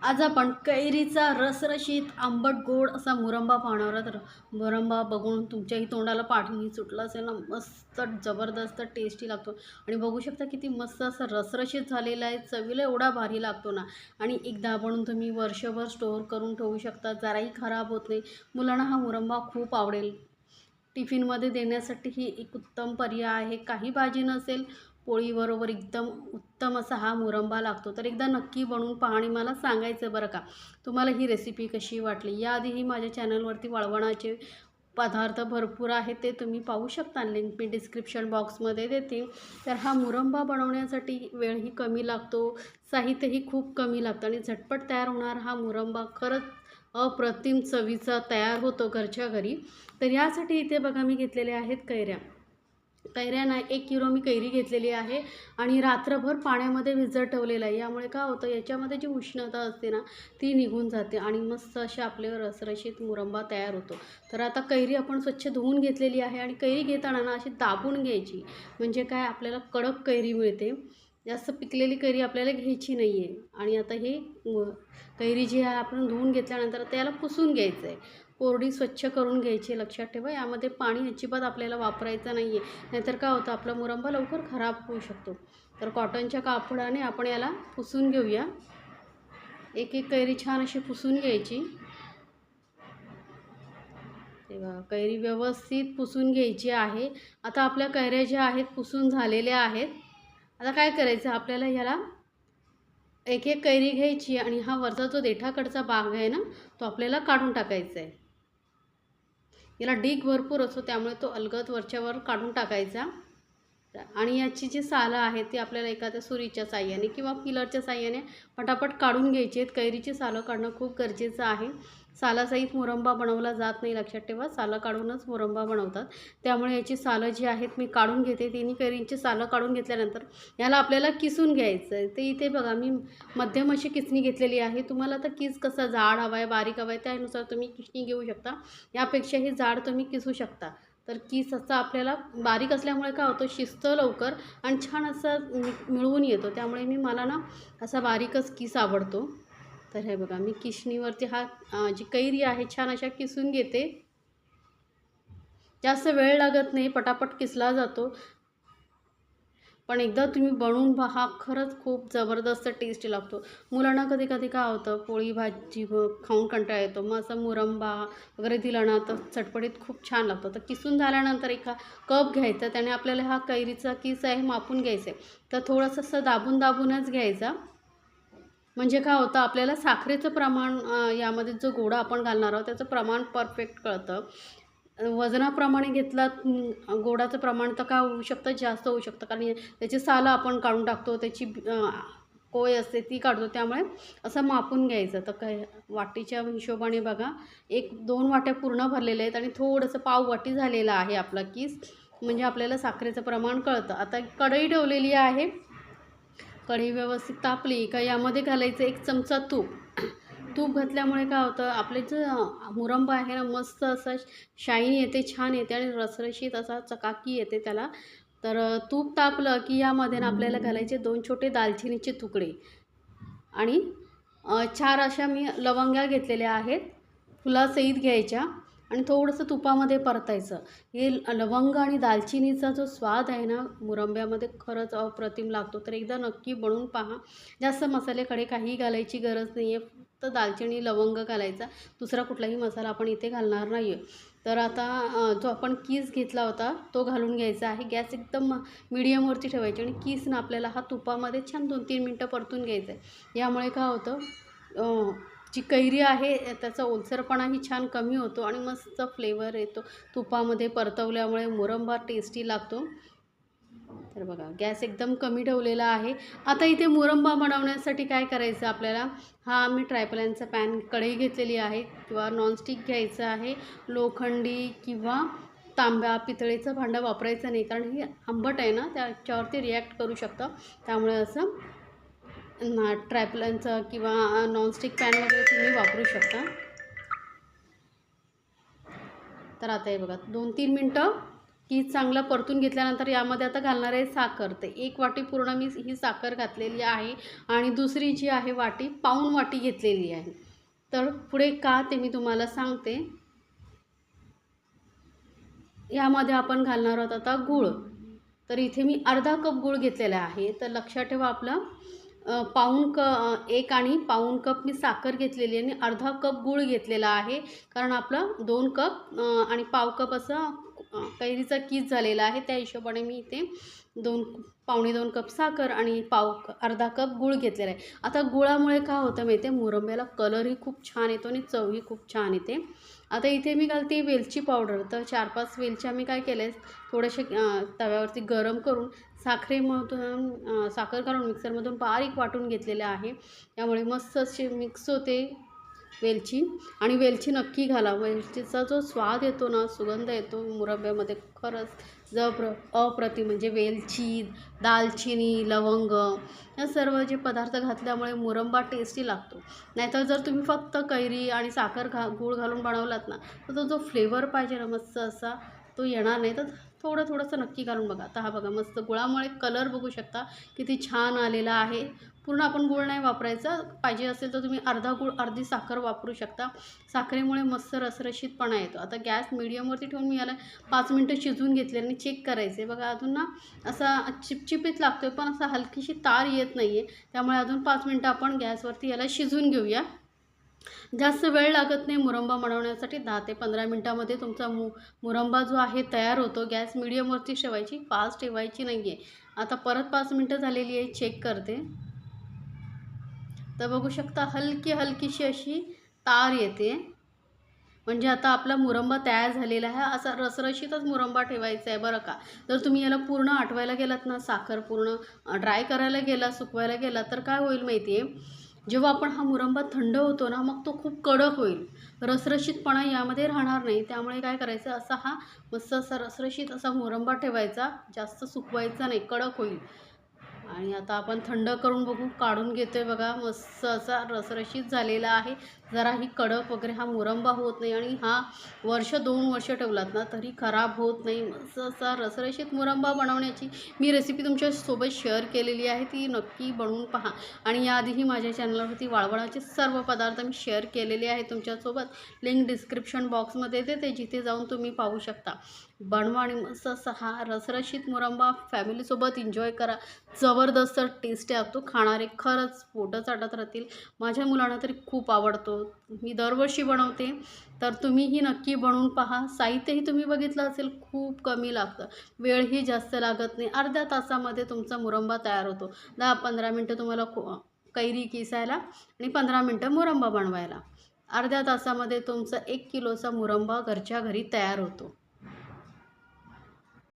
आज आपण कैरीचा रसरशीत आंबट गोड असा मुरंबा पाहणार आहोत. तर मुरंबा बघून तुमच्याही तोंडाला पाणी सुटलं असेल ना. मस्त जबरदस्त टेस्टी लागतो आणि बघू शकता किती मस्त असं रसरशीत झालेला आहे. चवीला एवढा भारी लागतो ना. आणि एकदा बनवून तुम्ही वर्षभर स्टोअर करून ठेवू शकता, जराही खराब होत नाही. मुलांना हा मुरंबा खूप आवडेल. टिफिनमध्ये देण्यासाठी ही एक उत्तम पर्याय आहे. काही भाजी नसेल, पोळीबरोबर एकदम उत्तम असा हा मुरंबा लागतो. तर एकदा नक्की बनवून पहा आणि मला सांगायचं बरं का, तुम्हाला ही रेसिपी कशी वाटली. याआधीही माझ्या चॅनलवरती वळवणाचे पदार्थ भरपूर आहेत, ते तुम्ही पाहू शकता. लिंक मी डिस्क्रिप्शन बॉक्समध्ये देते. तर हा मुरंबा बनवण्यासाठी वेळही कमी लागतो, साहित्यही खूप कमी लागतं आणि झटपट तयार होणार हा मुरंबा खरंच अप्रतिम चवीचा तयार होतो घरच्या घरी. तर यासाठी इथे बघा मी घेतलेल्या आहेत कैऱ्या. कैऱ्या ना 1 किलो मी कैरी घेतलेली आहे आणि रात्रभर पाण्यामध्ये भिजत ठेवलेलं आहे. यामुळे काय होतं, याच्यामध्ये जी उष्णता असते ना ती निघून जाते आणि मस्त असे आपले रसरशीत मुरंबा तयार होतो. तर आता कैरी आपण स्वच्छ धुवून घेतलेली आहे आणि कैरी घेताना ना अशी दाबून घ्यायची, म्हणजे काय आपल्याला कडक कैरी मिळते. जास्त पिकलेली कैरी आपल्याला घ्यायची नाही आहे. आणि आता हे कैरी जी आहे आपण धुवून घेतल्यानंतर त्याला पुसून घ्यायचं आहे. कोरडी स्वच्छ करून घ्यायची. लक्षात ठेवा, यामध्ये पाणी अजिबात आपल्याला वापरायचं नाही आहे, नाहीतर काय होतं आपला मुरंबा लवकर खराब होऊ शकतो. तर कॉटनच्या कापडाने आपण याला पुसून घेऊया. एक एक कैरी छान अशी पुसून घ्यायची. तेव्हा कैरी व्यवस्थित पुसून घ्यायची आहे. आता आपल्या कैऱ्या ज्या आहेत पुसून झालेल्या आहेत. आता काय करायचं आपल्याला, ह्याला एक एक कैरी घ्यायची आणि हा वरचा जो देठाकडचा भाग आहे ना तो आपल्याला काढून टाकायचा आहे. याला डीग भरपूर असतो, त्यामुळे तो अलगद वरच्यावर काढून टाकायचा. आणि याची जी सालं आहेत ती आपल्याला एखाद्या सुरीच्या साहाय्याने किंवा पिलरच्या साहाय्याने पटापट काढून घ्यायची आहेत. कैरीची सालं काढणं खूप गरजेचं आहे. सालासहित मुरंबा बनवला जात नाही, लक्षात ठेवा. सालं काढूनच मुरंबा बनवतात. त्यामुळे याची सालं जी आहेत मी काढून घेते. तिन्ही कैरींची सालं काढून घेतल्यानंतर याला आपल्याला किसून घ्यायचं आहे. ते इथे बघा मी मध्यम अशी किसणी घेतलेली आहे. तुम्हाला आता किस कसा जाड हवा आहे, बारीक हवा आहे, त्यानुसार तुम्ही किसणी घेऊ शकता. यापेक्षाही जाड तुम्ही किसू शकता. तर किस असा आपल्याला बारीक असल्यामुळे काय होतं, शिजतं लवकर आणि छान असं मिळून येतो. त्यामुळे मला ना असा बारीकच किस आवडतो. तर हे बघा मी किसणीवरती हा जी कैरी आहे छान अशा किसून घेते. जास्त वेळ लागत नाही, पटापट किसला जातो. पण एकदा तुम्ही बनवून पहा, खरंच खूप जबरदस्त टेस्टी लागतो. मुलांना कधी कधी काय होतं, पोळी भाजी खाऊन कंटाळा येतो, मग असं मुरंबा वगैरे दिला ना तर चटपटीत खूप छान लागतं. तर किसून झाल्यानंतर एका कप घ्यायचा, त्याने आपल्याला हा कैरीचा किस आहे मापून घ्यायचा आहे. तर थोडंसं असं दाबून दाबूनच घ्यायचा, म्हणजे काय होतं आपल्याला साखरेचं प्रमाण यामध्ये जो गोडा आपण घालणार आहोत त्याचं प्रमाण परफेक्ट कळतं. वजनाप्रमाणे घेतला गोडाचं प्रमाण तर काय होऊ शकतं, जास्त होऊ शकतं, कारण त्याची सालं आपण काढून टाकतो, त्याची कोय असते ती काढतो. त्यामुळे असं मापून घ्यायचं. तर काय वाटीच्या हिशोबाने बघा 1-2 वाट्या पूर्ण भरलेल्या आहेत आणि थोडंसं पाव वाटी झालेला आहे आपला किस, म्हणजे आपल्याला साखरेचं प्रमाण कळतं. आता कढई ठेवलेली आहे. कढई व्यवस्थित तापली का यामध्ये घालायचं 1 चमचा तूप. तूप घातल्यामुळे काय होतं, आपले जे मुरंबा आहे ना मस्त असं शाईन येते, छान येते आणि रसरशीत असा चकाकी येते त्याला. तर तूप तापलं की यामध्ये ना आपल्याला घालायचे 2 छोटे दालचिनीचे तुकडे आणि 4 अशा मी लवंग्या घेतलेल्या आहेत, फुलासहित घ्यायच्या आणि थोडंसं तुपामध्ये परतायचं. हे लवंग आणि दालचिनीचा जो स्वाद आहे ना मुरंब्यामध्ये खरंच अप्रतिम लागतो. तर एकदा नक्की बनवून पहा. जास्त मसाल्याकडे काहीही घालायची गरज नाही आहे, फक्त दालचिनी लवंग घालायचा, दुसरा कुठलाही मसाला आपण इथे घालणार नाही आहे. तर आता जो आपण कीस घेतला होता तो घालून घ्यायचा आहे. गॅस एकदम मीडियमवरती ठेवायची आणि कीसनं आपल्याला हा तुपामध्ये छान 2-3 मिनटं परतून घ्यायचं आहे. यामुळे काय होतं, जी कैरी आहे त्याचा ओलसरपणाही छान कमी होतो आणि मस्त फ्लेवर येतो तुपामध्ये परतवल्यामुळे. मुरंबा टेस्टी लागतो. तर बघा गॅस एकदम कमी ठेवलेला आहे. आता इथे मुरंबा बनवण्यासाठी काय करायचं आपल्याला, हा मी ट्रायपॅनचा पॅन कढई घेतलेली आहे किंवा नॉनस्टिक घ्यायचं आहे. लोखंडी किंवा तांब्या पितळेचं भांडं वापरायचं नाही, कारण हे आंबट आहे ना त्याच्यावरती रिॲक्ट करू शकतं. त्यामुळे असं ट्रायपॅनचं किंवा नॉनस्टिक पॅन वगैरे तुम्ही वापरू शकता. तर आता हे बघा 2-3 मिनटं की चांगलं परतून घेतल्यानंतर यामध्ये आता घालणार आहे साखर. ते 1 वाटी पूर्ण मी ही साखर घातलेली आहे आणि दुसरी जी आहे वाटी पाऊण वाटी घेतलेली आहे. तर पुढे का ते मी तुम्हाला सांगते. यामध्ये आपण घालणार आहोत आता गूळ. तर इथे मी अर्धा कप गूळ घेतलेला आहे. तर लक्षात ठेवा आपलं एक आणि पाऊण कप मी साखर घेतलेली आहे आणि अर्धा कप गूळ घेतलेला आहे. कारण आपलं 2 कप आणि पाव कप असं कैरीचा किस झालेला आहे. त्या हिशोबाने मी इथे 2 कप साखर आणि अर्धा कप गूळ घेतलेला आहे. आता गुळामुळे काय होतं माहिती आहे, मुरंब्याला कलरही खूप छान येतो आणि चवही खूप छान येते. आता इथे मी घालते वेलची पावडर. तर 4-5 वेलच्या मी काय केल्या थोडेसे तव्यावरती गरम करून साखर घालून मिक्सरमधून बारीक वाटून घेतलेल्या आहे. त्यामुळे मस्त असे मिक्स होते वेलची. आणि वेलची नक्की घाला. वेलचीचा जो स्वाद येतो ना, सुगंध येतो मुरंब्यामध्ये खरंच अप्रतिम. म्हणजे वेलची, दालचिनी, लवंग या सर्व जे पदार्थ घातल्यामुळे मुरंबा टेस्टी लागतो. नाहीतर जर तुम्ही फक्त कैरी आणि साखर गूळ घालून बनवलात ना, तर तो जो फ्लेवर पाहिजे ना मस्त असा तो येणार नाही. तर थोडंसं नक्की घालून बघा. आता हा बघा मस्त गुळामुळे कलर बघू शकता किती छान आलेला आहे. पूर्ण आपण गूळ नाही वापरायचा. पाहिजे असेल तर तुम्ही अर्धा गूळ अर्धी साखर वापरू शकता. साखरेमुळे मस्त रसरशीतपणा येतो. आता गॅस मीडियमवरती ठेवून मी याला 5 मिनटं शिजवून घेतले आणि चेक करायचे. बघा अजून ना असा चिपचिपीत लागतोय, पण असा हलकीशी तार येत नाही आहे. त्यामुळे अजून 5 मिनटं आपण गॅसवरती याला शिजवून घेऊया. जास्त वेळ लागत नाही मुरंबा बनवण्यासाठी. 10 ते 15 मिनटामध्ये तुमचा मुरंबा जो आहे तयार होतो. गॅस मीडियमवरती ठेवायची, फास्ट ठेवायची नाही आहे. आता परत 5 मिनटं झालेली आहे, चेक करते. तर बघू शकता हलकीशी अशी तार येते. म्हणजे आता आपला मुरंबा तयार झालेला आहे. असा रसरशीतच मुरंबा ठेवायचा आहे बरं का. जर तुम्ही याला पूर्ण आटवायला गेलात ना, साखर पूर्ण ड्राय करायला गेला, सुकवायला गेला, तर काय होईल माहिती आहे, जेव्हा आपण हा मुरंबा थंड होतो ना, मग तो खूप कडक होईल. रसरशीतपणा यामध्ये राहणार नाही. त्यामुळे काय करायचं, असा हा मस्त असा रसरशीत असा मुरंबा ठेवायचा. जास्त सुकवायचा नाही, कडक होईल. आणि आता आपण थंड करून बघू, काढून घेतोय बघा. मस्त असा रसरशीत झालेला आहे. जराही कडक वगैरे हा मुरंबा होत नाही आणि हा 1-2 वर्ष ठेवलात ना तरी खराब होत नाही. मस्त असा रसरशीत मुरंबा बनवण्याची मी रेसिपी तुमच्यासोबत शेअर केलेली आहे. ती नक्की बनवून पहा. आणि याआधीही माझ्या चॅनलवरती वाळवणाचे सर्व पदार्थ मी शेअर केलेले आहे तुमच्यासोबत. लिंक डिस्क्रिप्शन बॉक्समध्ये देते, जिथे जाऊन तुम्ही पाहू शकता. बनवा आणि मस्त असा हा रसरशीत मुरंबा फॅमिलीसोबत एन्जॉय करा. जबरदस्त टेस्टी लागतो. खाणारे खरंच पोटं चाटत राहतील. माझ्या मुलांना तरी खूप आवडतो. मी दरवर्षी बनवते, तर तुम्हीही नक्की बनवून पहा. साहित्यही तुम्ही बघितलं असेल, खूप कमी लागतं. वेळही जास्त लागत नाही. अर्ध्या तासामध्ये तुमचा मुरंबा तयार होतो. 10-15 मिनटं तुम्हाला कैरी किसायला आणि 15 मिनटं मुरंबा बनवायला. अर्ध्या तासामध्ये तुमचा 1 किलोचा मुरंबा घरच्या घरी तयार होतो.